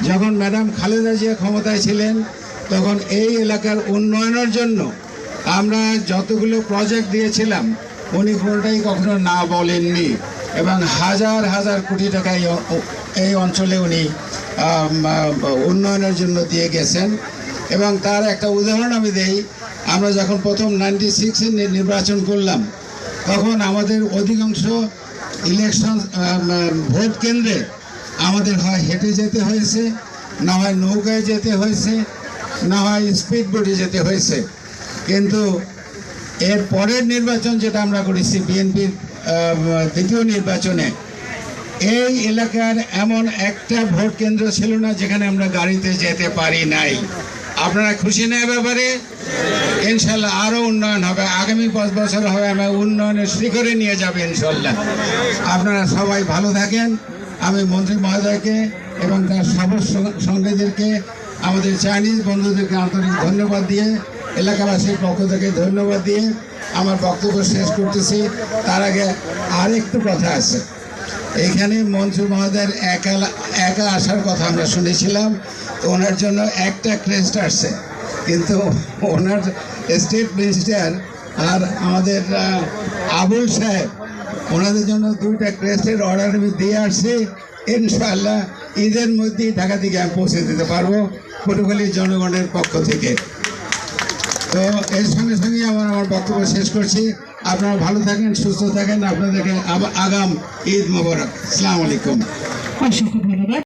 যখন ম্যাডাম খালেদা জিয়া ক্ষমতায় ছিলেন তখন এই এলাকার উন্নয়নের জন্য আমরা যতগুলো প্রজেক্ট দিয়েছিলাম উনি কোনোটাই কখনো না বলেননি, এবং হাজার হাজার কোটি টাকা এই অঞ্চলে উনি উন্নয়নের জন্য দিয়ে গেছেন। এবং তার একটা উদাহরণ আমি দেই, আমরা যখন প্রথম 96-এ নির্বাচন করলাম তখন আমাদের অধিকাংশ ইলেকশন ভোট কেন্দ্রে আমাদের হয় হেঁটে যেতে হয়েছে, না হয় নৌকায় যেতে হয়েছে, না হয় স্পিড বোটে যেতে হয়েছে। কিন্তু এর পরের নির্বাচন যেটা আমরা করেছি বিএনপির দ্বিতীয় নির্বাচনে, এই এলাকার এমন একটা ভোট কেন্দ্র ছিল না যেখানে আমরা গাড়িতে যেতে পারি নাই। আপনারা খুশি না ব্যাপারে? ইনশাল্লাহ আরও উন্নয়ন হবে, আগামী 5 বছর হবে আমরা উন্নয়নের শিখরে নিয়ে যাবে ইনশাল্লাহ। আপনারা সবাই ভালো থাকেন। আমি মন্ত্রী মহোদয়কে এবং তার সঙ্গীদেরকে, আমাদের চাইনিজ বন্ধুদেরকে আন্তরিক ধন্যবাদ দিয়ে, এলাকাবাসীর পক্ষ থেকে ধন্যবাদ দিয়ে আমার বক্তব্য শেষ করতেছি। তার আগে আরেকটু কথা আছে। এখানে মন্ত্রী মহোদয়ের একা আসার কথা আমরা শুনেছিলাম, তো ওনার জন্য একটা ক্রেস্ট আসছে, কিন্তু ওনার স্টেট মিনিস্টার আর আমাদের আবুল সাহেব ওনাদের জন্য 2টা ক্রেস্টের অর্ডার আমি দিয়ে আসছি। ইনশাআল্লাহ ঈদের মধ্যেই ঢাকা থেকে আমি পৌঁছে দিতে পারবো পটুয়াখালীর জনগণের পক্ষ থেকে। তো এর সঙ্গে সঙ্গে আমার বক্তব্য শেষ করছি। আপনারা ভালো থাকেন, সুস্থ থাকেন। আপনাদেরকে আগাম ঈদ মোবারক। আসসালামু আলাইকুম।